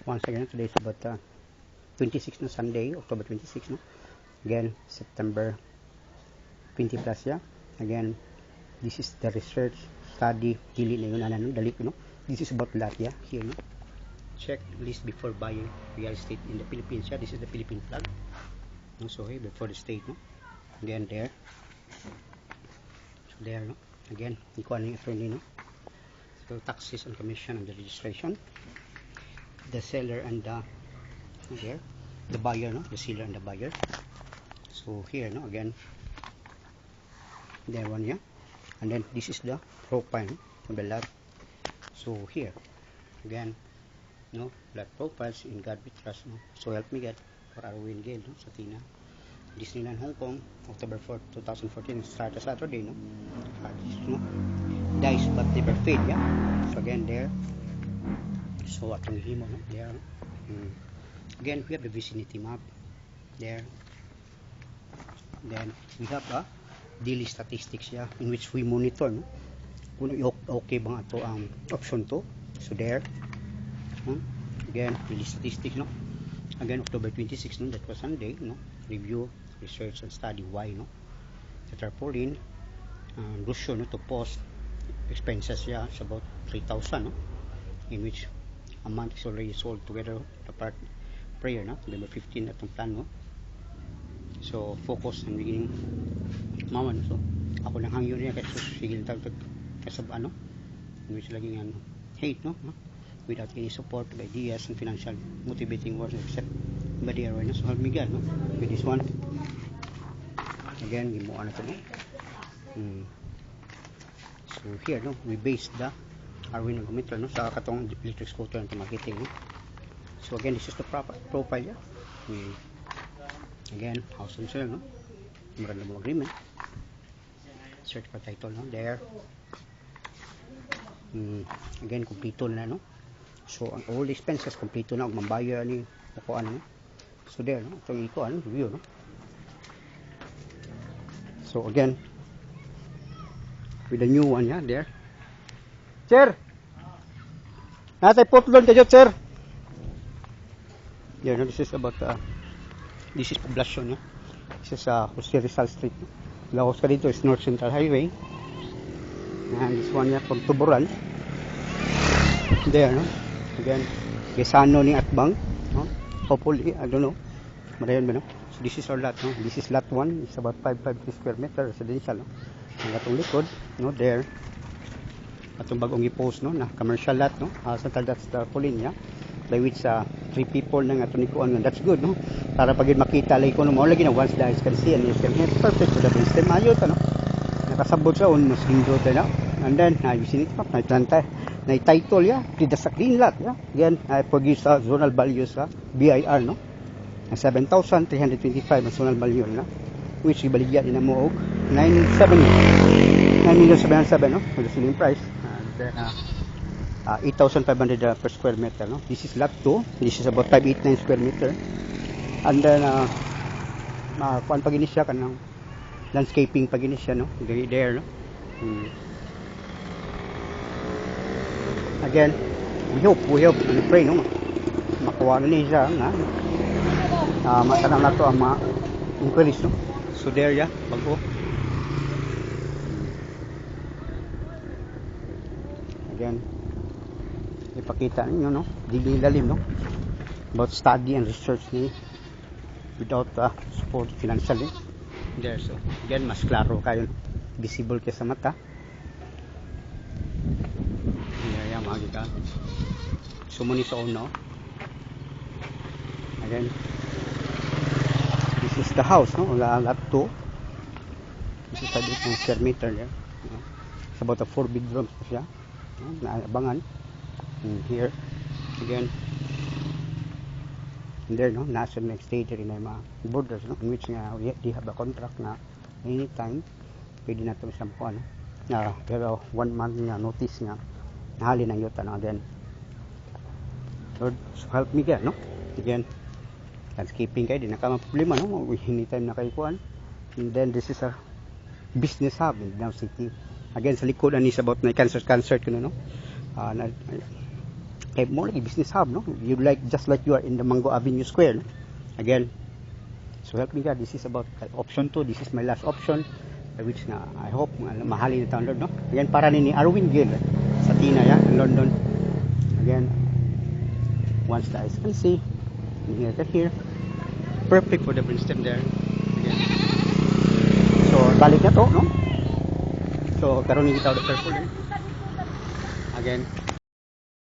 Once again, today is about 26 na Sunday, October 26, no? Again, September 20 plus, yeah? Again, this is the research study, dili na yun, ano, dali ko, no? This is about that, yeah? Here, no? Check list before buying real estate in the Philippines, yeah? This is the Philippine flag. No? So, here, before the state, no? Again, there. So, there, no? Again, ikuha na yung attorney, no? So, taxes and commission and the registration. The seller and here, the buyer, no? The seller and the buyer. So, here, no? Again, there one, yeah? And then, this is the profile, no? Of the lot. So, here, again, no? Lot profiles in God we trust, no? So, help me get for Arwin Gale, no? Sa Tina. Disneyland Hong Kong, October 4, 2014, start a Saturday, no? No? Dice but never fade, yeah? So, again, there. So, atong himo, no? There, no? Again, we have the vicinity map. There. Then, we have a daily statistics, yeah? In which we monitor, no? Kung okay bang ito ang option to. So, there. Again, daily statistics, no? Again, October 26, no? That was Sunday, no? Review, research, and study why, no? The tarpaulin, Lucio, no? To post expenses, yeah? It's about 3,000, no? In which a month is already sold together the part prayer, no? November 15 atong plan, no? So, focus ang beginning maman. So, ako nang hangyo niya kasi sigil tagtag kasab ano? In which laging ano, hate, no? Without any support of ideas and financial motivating words except by the awareness. So, help me God, no? With this one. Again, gimuha na ito, no? So, here, no? We base the Arwin Argumenter, no? Sa katong electric scooter na tumakiting, no? So, again, this is the profile, yeah? Again, house and sale, no? Memorandum of agreement. Search for title, no? There. Again, kompleto na, no? So, all the expenses, kompleto na. Kung mambayo ni kukuan, no? So, there, no? Itong ikuan, review, no? So, again, with the new one, yeah? There. Sir! Natay putlon kayo, sir! There, no? This is about, this is poblasyon, yeah? This is Jose Rizal Street, no? Laos ka dito is North Central Highway. And this one, yeah, from Tuburan. There, no? Again, Gesano ni Atbang, no? Hopefully, I don't know. Marayon ba, no? So, this is our lot, no? This is lot 1. It's about 550 square meter residential, no? Ang atong likod, no? There. Atong bagong i-post, no? Na commercial lot, no? Sa that's the Pauline, yeah? By which 3 people na nga tunikuan nga. That's good, no? Para pag makita lay ko no mo lagi na once the eyes can see and ears can hear. Perfect for the system. Ayot, ano? Nakasabot sa on mas lindo tayo, no? And then, I visit it, na planta. Na title, yeah? Pida sa clean lot, yeah? Again, I forgive sa zonal value sa BIR, no? 7,325 ang zonal value, no? Which ibaligyan din na mo og 9,707, no? For the selling price. And then, 8,500 per square meter, no? This is lot 2. This is about 589 square meter. And then, kuan pag siya kanang landscaping pag siya, no? There, no? Again, we hope, and pray, no? Makuha na niya nga. Matanang na to ang inquiries, no? So there, yeah, bago. Again, ipakita ninyo, no? Dili lalim, no? About study and research ni without support financially. There, so again, mas klaro kayo, no? Visible kaya sa mata. Yeah, makikita. Sumuni sa no? Again, this is the house, no? Lot 2. This is a square meter there. It's about a 4 bedrooms siya. Naabangan. Here again, and there, no, nasa next stage rin na mga borders, no, in which nga we have a contract na anytime pwede na ito isang po, ano, pero 1 month nga notice nga nahali ng yuta, no. Then Lord, so help me get, no, again landscaping kayo, di na ka problema, no, anytime na kayo kuhan. And then this is a business hub in Davao City. Again, sa likod, is about na cancer ko, no, more like a business hub, no? You like, just like you are in the Mango Avenue Square, no? Again, so help me God, this is about option 2. This is my last option, which na I hope mahalin na download, no? Again, para ni Arwin Gill sa Tina, yeah, in London. Again, once the eyes can see, and here, perfect for the brainstem there. Again, so balik na to, no? So karon ni kita the purple, eh? Again,